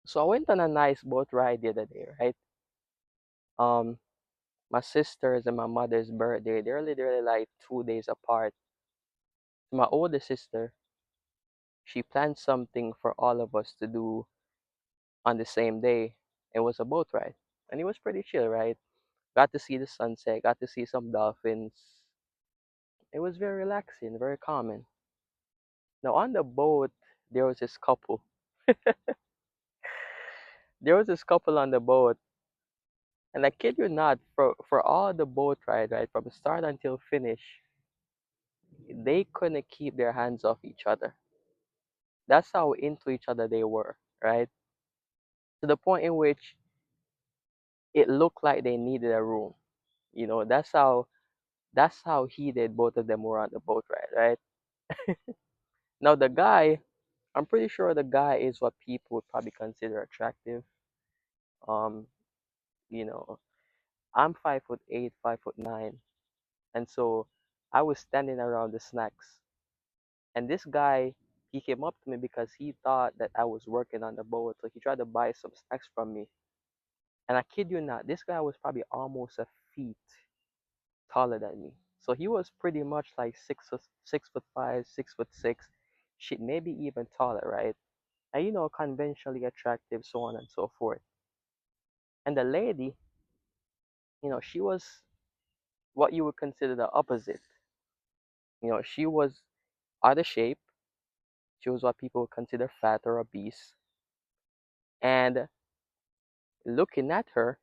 So I went on a nice boat ride the other day, right? Um, my sister's and my mother's birthday, they're literally like 2 days apart. My older sister, she planned something for all of us to do on the same day. It was a boat ride, and it was pretty chill, right? Got to see the sunset, got to see some dolphins. It was very relaxing, very calming. Now on the boat, there was this couple. There was this couple on the boat, and I kid you not, for all the boat ride, right, from start until finish, they couldn't keep their hands off each other. That's how into each other they were, right? To the point in which it looked like they needed a room. That's how heated both of them were on the boat ride, right? Now the guy, I'm pretty sure the guy is what people would probably consider attractive. Um, you know, I'm 5'8", 5'9", and so I was standing around the snacks, and this guy, he came up to me because he thought that I was working on the boat, so he tried to buy some snacks from me. And I kid you not, this guy was probably almost a feet taller than me. So he was pretty much like 6'5", 6'6", shit, maybe even taller, right? And conventionally attractive, so on and so forth. And the lady, she was what you would consider the opposite. She was out of shape. She was what people would consider fat or obese. And looking at her,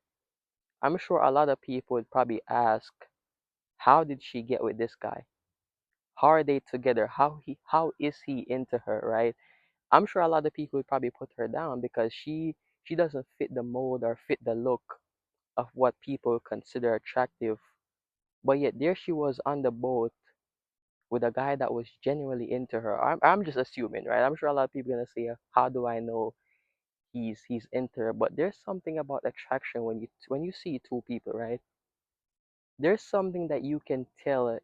I'm sure a lot of people would probably ask, how did she get with this guy? How are they together? How is he into her, right? I'm sure a lot of people would probably put her down because she doesn't fit the mold or fit the look of what people consider attractive. But yet there she was on the boat with a guy that was genuinely into her. I'm just assuming, right? I'm sure a lot of people are gonna say, how do I know he's into her? But there's something about attraction when you see two people, right? There's something that you can tell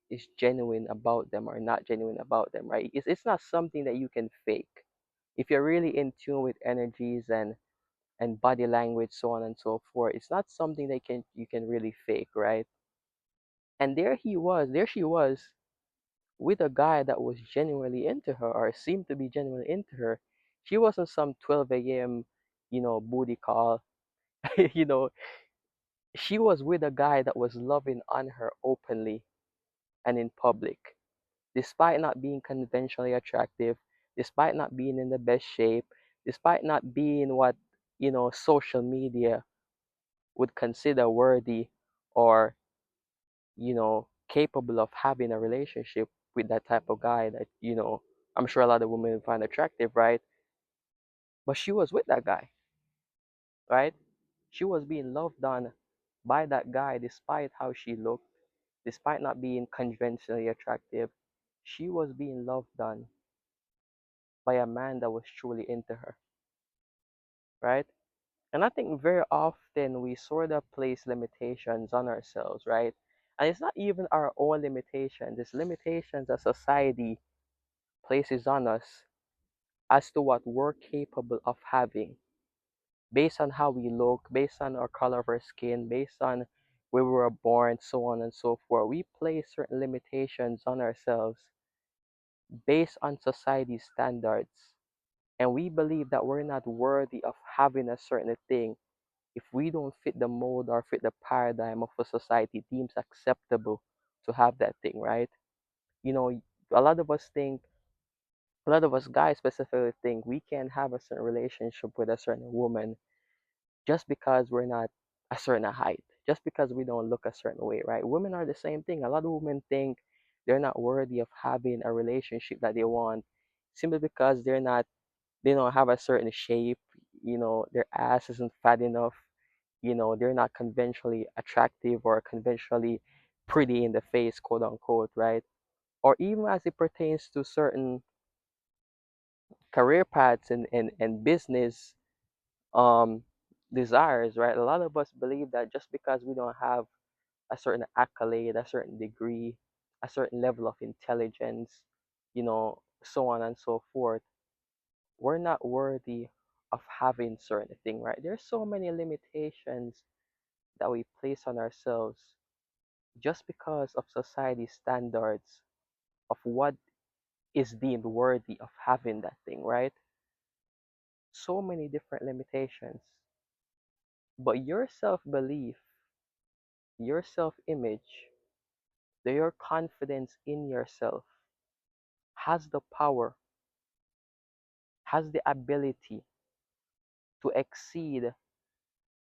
is genuine about them or not genuine about them, right? It's not something that you can fake. If you're really in tune with energies and body language, so on and so forth, it's not something that you can really fake, right? And there she was with a guy that was genuinely into her or seemed to be genuinely into her. She wasn't some 12 a.m., booty call. you know, she was with a guy that was loving on her openly and in public, despite not being conventionally attractive, despite not being in the best shape, despite not being what, social media would consider worthy or, capable of having a relationship with that type of guy that, I'm sure a lot of women find attractive, right? But she was with that guy, right? She was being loved on by that guy despite how she looked, despite not being conventionally attractive. She was being loved on by a man that was truly into her, right? And I think very often we sort of place limitations on ourselves, right? And it's not even our own limitations, it's limitations that society places on us as to what we're capable of having based on how we look, based on our color of our skin, based on where we were born, so on and so forth. We place certain limitations on ourselves based on society's standards. And we believe that we're not worthy of having a certain thing if we don't fit the mold or fit the paradigm of what society deems acceptable to have that thing, right? You know, a lot of us think, a lot of us guys specifically think we can have a certain relationship with a certain woman just because we're not a certain height, just because we don't look a certain way, right? Women are the same thing. A lot of women think they're not worthy of having a relationship that they want simply because they don't have a certain shape, their ass isn't fat enough, they're not conventionally attractive or conventionally pretty in the face, quote unquote, right? Or even as it pertains to certain career paths and business um desires, right? A lot of us believe that just because we don't have a certain accolade, a certain degree, a certain level of intelligence, so on and so forth, we're not worthy of having certain thing, right? There's so many limitations that we place on ourselves just because of society's standards of what is deemed worthy of having that thing, right? So many different limitations. But your self belief, your self image, your confidence in yourself has the power, has the ability to exceed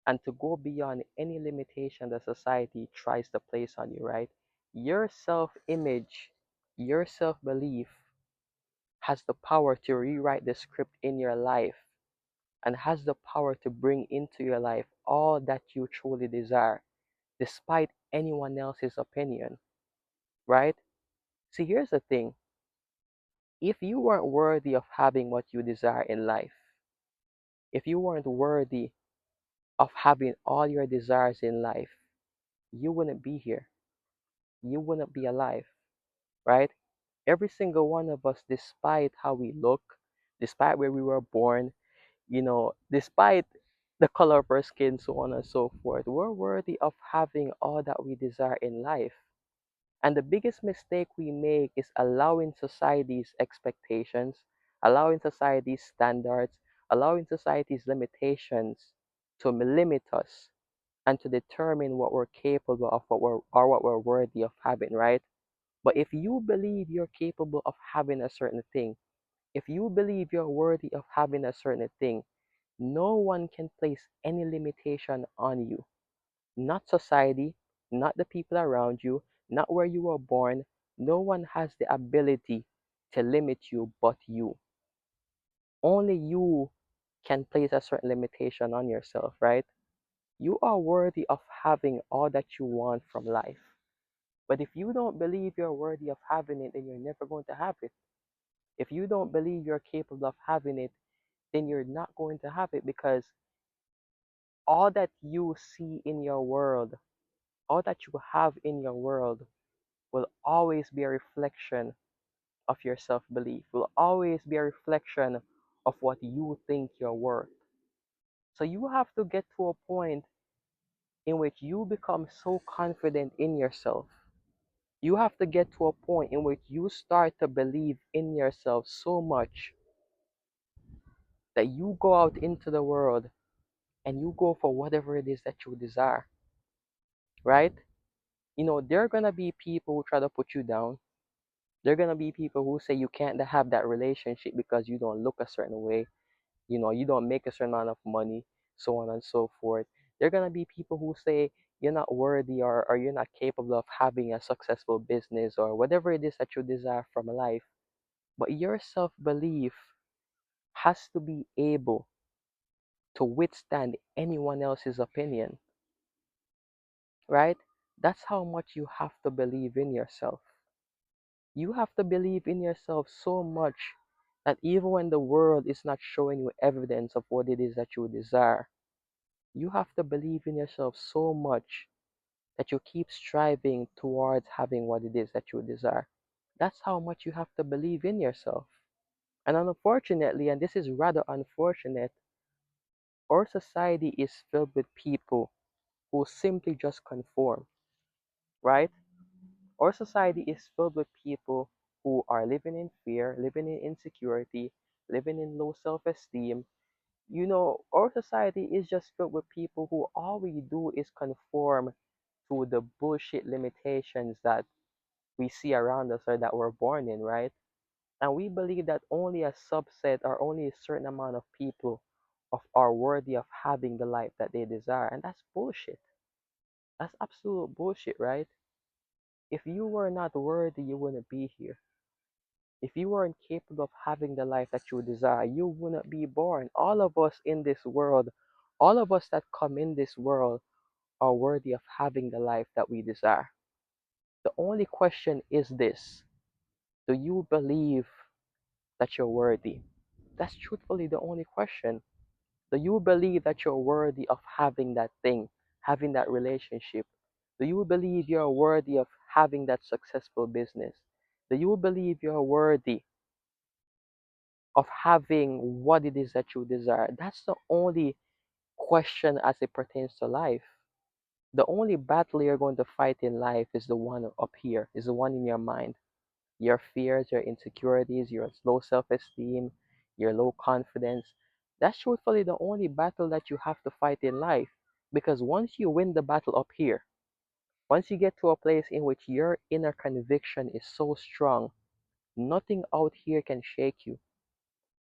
and to go beyond any limitation that society tries to place on you, right? Your self image, your self belief has the power to rewrite the script in your life and has the power to bring into your life all that you truly desire, despite anyone else's opinion, right? See, here's the thing, if you weren't worthy of having what you desire in life, if you weren't worthy of having all your desires in life, you wouldn't be here. You wouldn't be alive, right? Every single one of us, despite how we look, despite where we were born, despite the color of our skin, so on and so forth, we're worthy of having all that we desire in life. And the biggest mistake we make is allowing society's expectations, allowing society's standards, allowing society's limitations to limit us and to determine what we're capable of, what we're worthy of having, right? But if you believe you're capable of having a certain thing, if you believe you're worthy of having a certain thing, no one can place any limitation on you. Not society, not the people around you, not where you were born. No one has the ability to limit you but you. Only you can place a certain limitation on yourself, right? You are worthy of having all that you want from life. But if you don't believe you're worthy of having it, then you're never going to have it. If you don't believe you're capable of having it, then you're not going to have it because all that you see in your world, all that you have in your world will always be a reflection of your self belief, will always be a reflection of what you think you're worth. So you have to get to a point in which you become so confident in yourself. You have to get to a point in which you start to believe in yourself so much that you go out into the world and you go for whatever it is that you desire, right? There are going to be people who try to put you down. There are going to be people who say you can't have that relationship because you don't look a certain way, you don't make a certain amount of money, so on and so forth. There are going to be people who say you're not worthy, or you're not capable of having a successful business or whatever it is that you desire from life. But your self belief has to be able to withstand anyone else's opinion, right? That's how much you have to believe in yourself. You have to believe in yourself so much that even when the world is not showing you evidence of what it is that you desire, you have to believe in yourself so much that you keep striving towards having what it is that you desire. That's how much you have to believe in yourself. And unfortunately, and this is rather unfortunate, our society is filled with people who simply just conform, right? Our society is filled with people who are living in fear, living in insecurity, living in low self esteem. Our society is just filled with people who all we do is conform to the bullshit limitations that we see around us or that we're born in, right? And we believe that only a subset or only a certain amount of people are worthy of having the life that they desire. And that's bullshit. That's absolute bullshit, right? If you were not worthy, you wouldn't be here. If you weren't capable of having the life that you desire, you wouldn't be born. All of us in this world, all of us that come in this world are worthy of having the life that we desire. The only question is this: do you believe that you're worthy? That's truthfully the only question. Do you believe that you're worthy of having that thing, having that relationship? Do you believe you're worthy of having that successful business? Do you believe you're worthy of having what it is that you desire. That's the only question as it pertains to life. The only battle you're going to fight in life is the one up here, is the one in your mind. Your fears, your insecurities, your low self esteem, your low confidence. That's truthfully the only battle that you have to fight in life. Because once you win the battle up here, once you get to a place in which your inner conviction is so strong, nothing out here can shake you.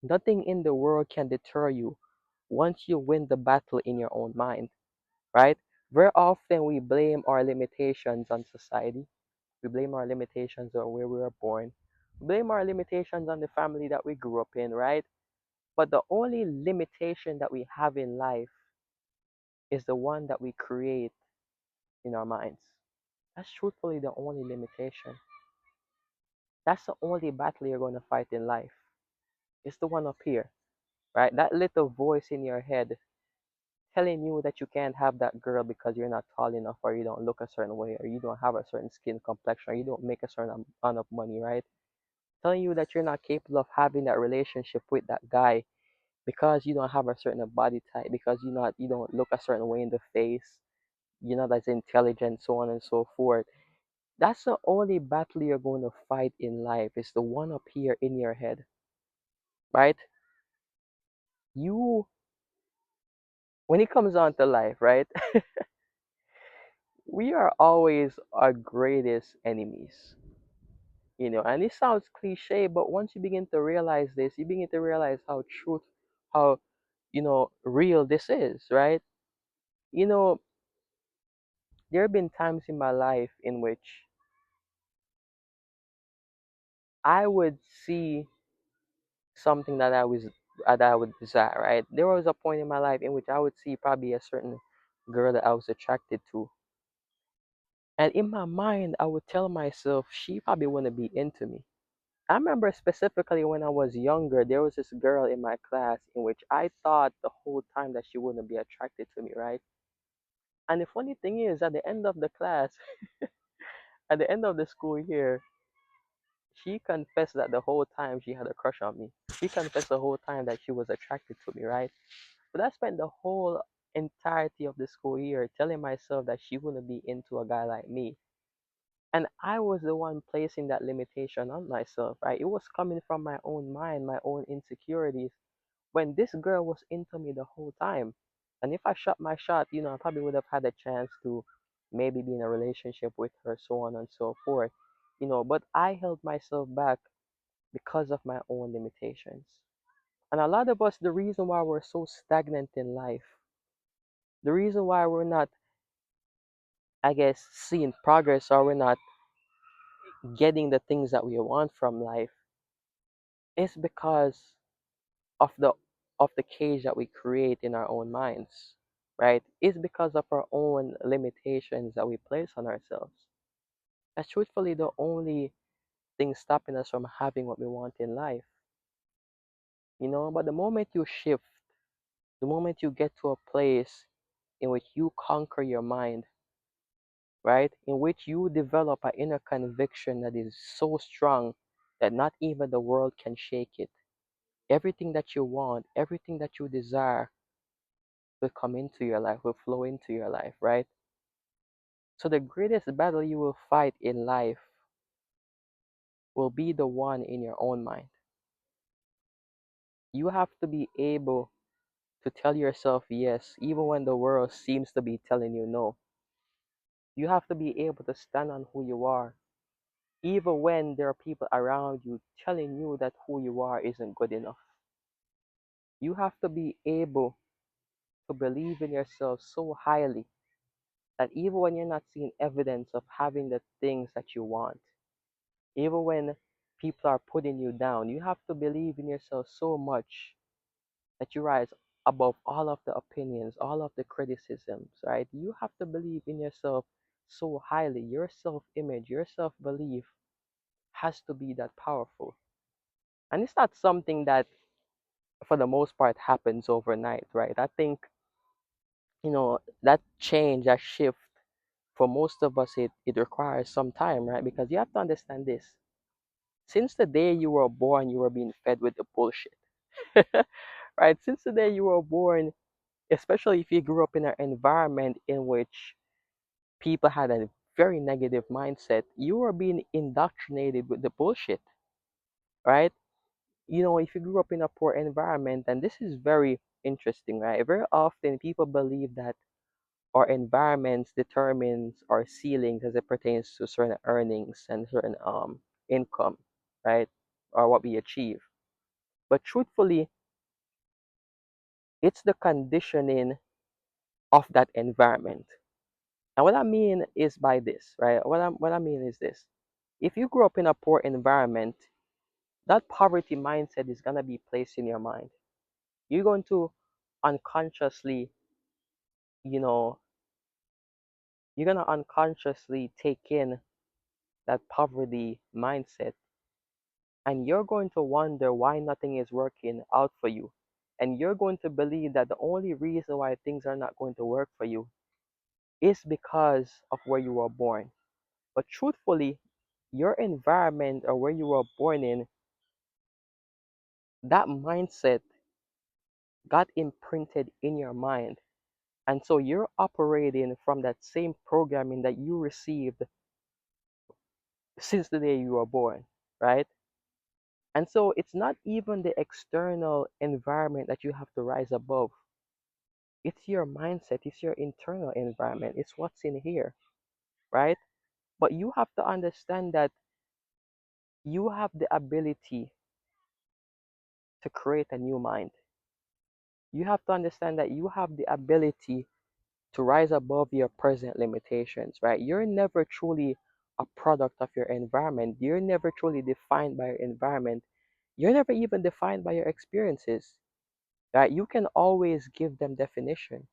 Nothing in the world can deter you once you win the battle in your own mind, right? Very often we blame our limitations on society. We blame our limitations on where we were born. We blame our limitations on the family that we grew up in, right? But the only limitation that we have in life is the one that we create in our minds. That's truthfully the only limitation. That's the only battle you're going to fight in life. It's the one up here, right? That little voice in your head telling you that you can't have that girl because you're not tall enough, or you don't look a certain way, or you don't have a certain skin complexion, or you don't make a certain amount of money, right? Telling you that you're not capable of having that relationship with that guy because you don't have a certain body type, because you don't look a certain way in the face, you're not as intelligent, so on and so forth. That's the only battle you're going to fight in life, is the one up here in your head, right? You, when it comes on to life, right? We are always our greatest enemies, and it sounds cliche, but once you begin to realize this, you begin to realize how real this is, right? you know there have been times in my life in which I would see something that I would desire, right? There was a point in my life in which I would see probably a certain girl that I was attracted to, and in my mind I would tell myself she probably wouldn't be into me. I remember specifically when I was younger, there was this girl in my class in which I thought the whole time that she wouldn't be attracted to me, right? And the funny thing is, at the end of the class, at the end of the school year, she confessed that the whole time she had a crush on me. She confessed the whole time that she was attracted to me, right? But I spent the whole entirety of the school year telling myself that she wouldn't be into a guy like me. And I was the one placing that limitation on myself, right? It was coming from my own mind, my own insecurities, when this girl was into me the whole time. And if I shot my shot, I probably would have had a chance to maybe be in a relationship with her, so on and so forth. But I held myself back because of my own limitations. And a lot of us, the reason why we're so stagnant in life, the reason why we're not, I guess, seeing progress, or we're not getting the things that we want from life, is because of the cage that we create in our own minds, right? It's because of our own limitations that we place on ourselves. That's truthfully the only thing stopping us from having what we want in life. But the moment you shift, the moment you get to a place in which you conquer your mind, right? In which you develop an inner conviction that is so strong that not even the world can shake it. Everything that you want, everything that you desire will come into your life, will flow into your life, right? So the greatest battle you will fight in life will be the one in your own mind. You have to be able to tell yourself yes, even when the world seems to be telling you no. You have to be able to stand on who you are, even when there are people around you telling you that who you are isn't good enough. You have to be able to believe in yourself so highly that even when you're not seeing evidence of having the things that you want, even when people are putting you down, you have to believe in yourself so much that you rise above all of the opinions, all of the criticisms, right? You have to believe in yourself so highly. Your self image, your self belief has to be that powerful. And it's not something that, for the most part, happens overnight, right? I think, that change, that shift, for most of us, it requires some time, right? Because you have to understand this. Since the day you were born, you were being fed with the bullshit. Right? Since the day you were born, especially if you grew up in an environment in which people had a very negative mindset, you are being indoctrinated with the bullshit, right? If you grew up in a poor environment, and this is very interesting, right? Very often people believe that our environments determines our ceilings as it pertains to certain earnings and certain income, right? Or what we achieve. But truthfully, it's the conditioning of that environment. And what I mean is by this, right? What I mean is this. If you grew up in a poor environment, that poverty mindset is gonna be placed in your mind. You're going to unconsciously, you know, you're gonna unconsciously take in that poverty mindset, and you're going to wonder why nothing is working out for you. And you're going to believe that the only reason why things are not going to work for you is because of where you were born. But truthfully, your environment or where you were born in, that mindset got imprinted in your mind. And so you're operating from that same programming that you received since the day you were born, right? And so it's not even the external environment that you have to rise above. It's your mindset, it's your internal environment, it's what's in here, right? But you have to understand that you have the ability to create a new mind. You have to understand that you have the ability to rise above your present limitations, right? You're never truly a product of your environment. You're never truly defined by your environment. You're never even defined by your experiences, right? You can always give them definition.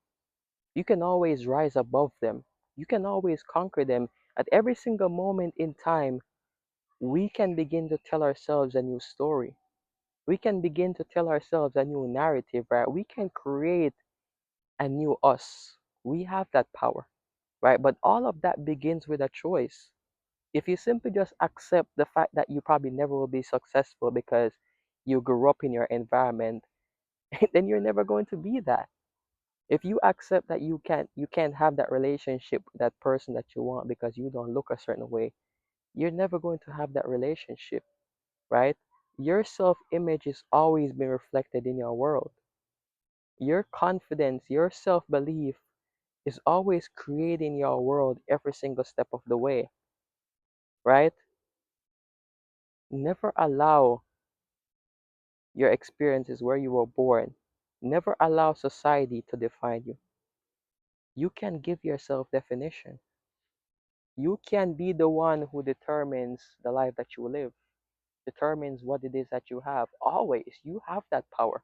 You can always rise above them. You can always conquer them. At every single moment in time, we can begin to tell ourselves a new story. We can begin to tell ourselves a new narrative, right? We can create a new us. We have that power, right? But all of that begins with a choice. If you simply just accept the fact that you probably never will be successful because you grew up in your environment, then you're never going to be that. If you accept that you can't have that relationship with that person that you want because you don't look a certain way, you're never going to have that relationship, right? Your self-image is always being reflected in your world. Your confidence, your self-belief is always creating your world every single step of the way, right? Never allow your experiences where you were born. Never allow society to define you. You can give yourself definition. You can be the one who determines the life that you live, determines what it is that you have. Always, you have that power.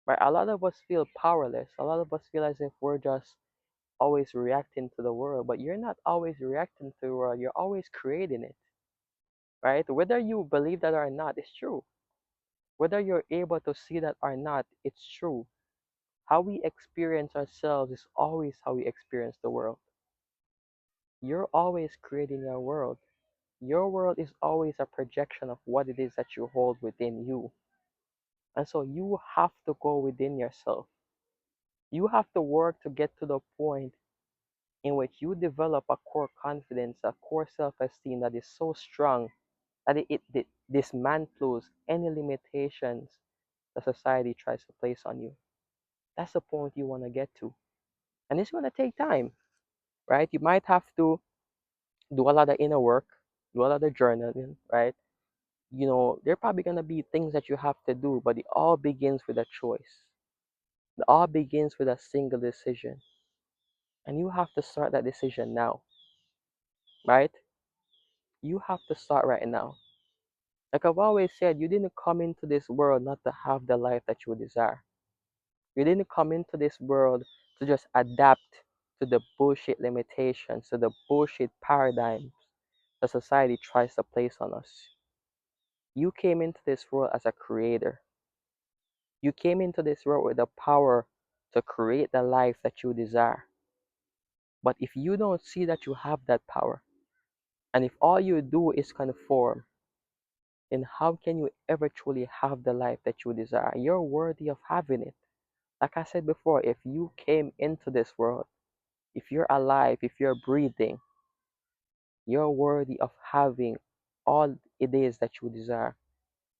Right? A lot of us feel powerless. A lot of us feel as if we're just always reacting to the world, but you're not always reacting to the world. You're always creating it. Right? Whether you believe that or not, it's true. Whether you're able to see that or not, it's true. How we experience ourselves is always how we experience the world. You're always creating your world. Your world is always a projection of what it is that you hold within you. And so you have to go within yourself. You have to work to get to the point in which you develop a core confidence, a core self esteem that is so strong that it dismantles any limitations that society tries to place on you. That's the point you want to get to. And it's going to take time, right? You might have to do a lot of inner work, do a lot of journaling, right? There are probably going to be things that you have to do, but it all begins with a choice. It all begins with a single decision. And you have to start that decision now, right? You have to start right now. Like I've always said, you didn't come into this world not to have the life that you desire. You didn't come into this world to just adapt to the bullshit limitations, to the bullshit paradigms that society tries to place on us. You came into this world as a creator. You came into this world with the power to create the life that you desire. But if you don't see that you have that power, and if all you do is conform, And how can you ever truly have the life that you desire? You're worthy of having it. Like I said before, if you came into this world, if you're alive, if you're breathing, you're worthy of having all it is that you desire.